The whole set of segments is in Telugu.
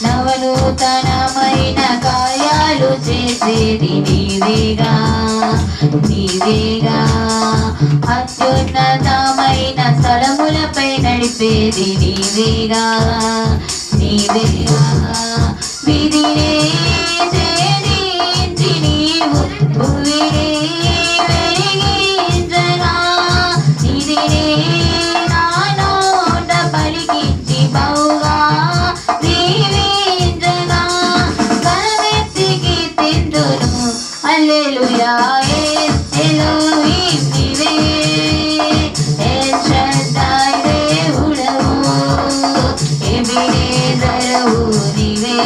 నవనూతనమైన కార్యాలు చేసేది నీవేగా నీవేగా. అత్యున్నతమైన స్థలములపై నడిపేది నీవేగా నీవేగా. విధినే ఛేదించి నీవు భూమిని వెలిగించగా, నిధినే నా నోట పలికించి బహుగా దీవించగా, కరమెత్తి కీర్తింతును హల్లెలూయా. ఎలోహిం నీవే, ఎల్ షద్దాయ్ దేవుడవు, ఎబెనేజరు నీవే,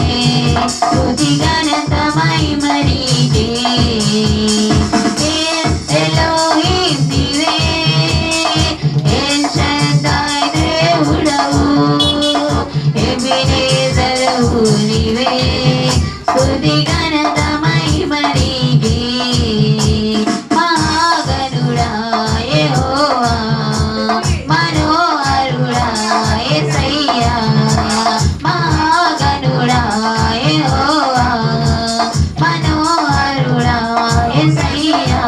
స్తుతి ఘనత మహిమ నీకే. ఎలోహిం నీవే, ఎల్ షద్దాయ్ దేవుడవు, ఎబెనేజరు నీవే, స్తుతి ఘనత మహిమ నీకే. మహాగణుడా యెహోవా, మనోహరుడా యేసయ్యా, మహాగణుడా యెహోవా, మనోహరుడా యేసయ్యా.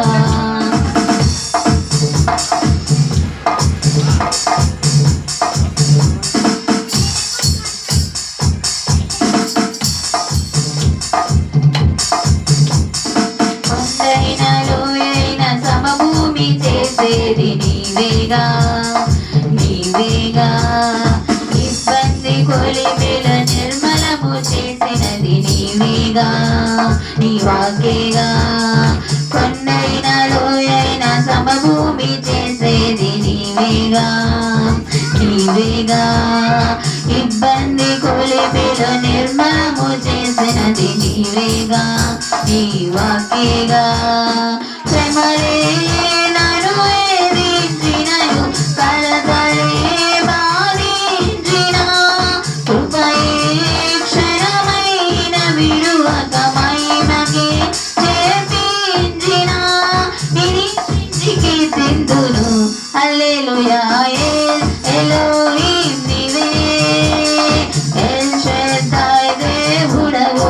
కొండైన లోయైన సమభూమి చేసేది నీవేగా నీవేగా. ఇబ్బంది కొలిమిల నిర్మలము చేసినది నీవేగా నీ వాక్యేగా. కొండైన లోయైన సమభూమి చేసేది నీవేగా నీవేగా. ఇబ్బంది కొలిమిల నిర్మలము చేసినది నీవేగా నీ వాక్యేగా. శ్రమలే నన్ను వేధించినను, కలతలే బాధించిన, కృపయే క్షణమైన విడువక మహిమకే చేర్పించిన, నిరీక్షించి కీర్తింతును హల్లెలూయా. ఎలోహిం నీవే, ఎల్ షద్దాయ్ దేవుడవు,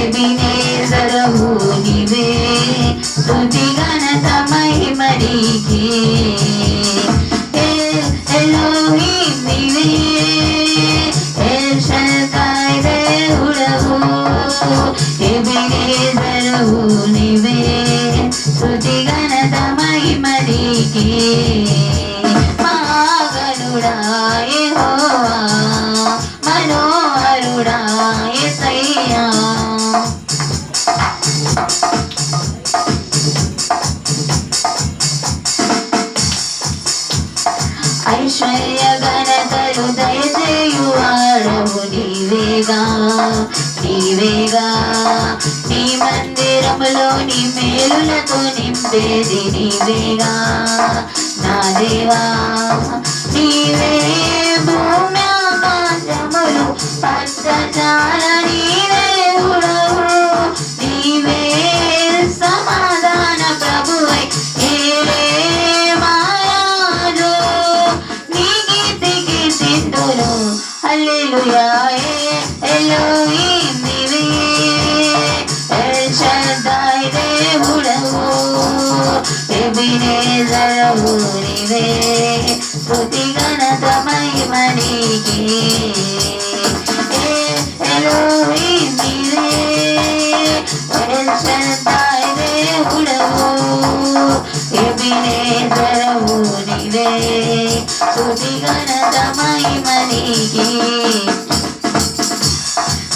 ఎబెనేజరు నీవే, స్తుతి ఘనత మహిమ నీకే. ఎలోహిం నీవే, ఎల్ షద్దాయ్ దేవుడవు, ఎబెనేజరు నీవే, స్తుతి ఘనత మహిమ నీకే. మహాగణుడా యెహోవా, మనోహరుడా యేసయ్యా. ఐశ్వర్య ఘనతలు దయచేయువాడవు నీవేగా నీవేగా. నీ మందిరములో నీ మేలులతో నింపేది నీవేగా నా దేవా. నీవే భూమి ఆకాశములు పచ్చచాల నీవే దేవుడవు, నీవే సమాధాన ప్రభువై ఏలే మాయాజు, నీ కీర్తి కీర్తింతును హల్లెలూయా. ఎలోహిం నీవే, ఎల్ షద్దాయ్ దేవుడవు, ఎబెనేజరు నీవే, స్తుతి ఘనత మహిమ నీకే. ఎలోహిం నీవే, ఎల్ షద్దాయ్ దేవుడవు, ఎబెనేజరు నీవే, స్తుతి ఘనత మహిమ నీకే.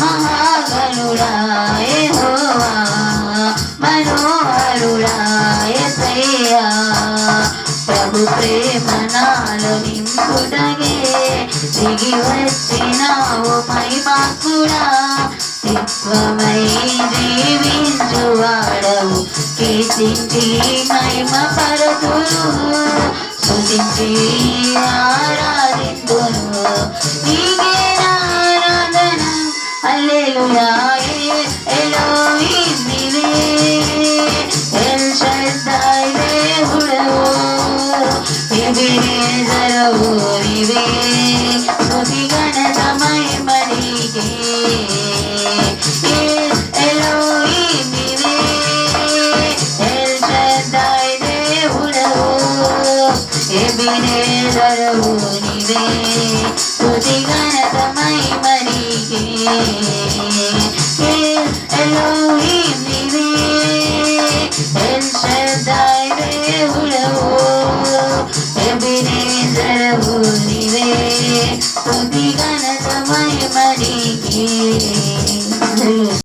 మహాగణుడా యెహోవా, మనోహరుడా యేసయ్యా. ప్రభు ప్రేమ నాలో నింపుటగే దిగి వచ్చినావు మహిమాత్ముడా. నిత్వమై జీవించువాడవు, కీర్తించి మహిమ పరతులు, స్తుతించి ఆరాధింతును, నీకే ఆరాధన హల్లెలూయా. ఎలోహిం నీవే, ఎల్ షద్దాయ్ దేవుడవు, ఎబెనేజరు నీవే, స్తుతి ఘనత మహిమనికే ఎలోహీం నీవే ఎల్ షద్దై దేవుడవు ఎబెనేజరు నీవే స్తుతి ఘనత మహిమనికే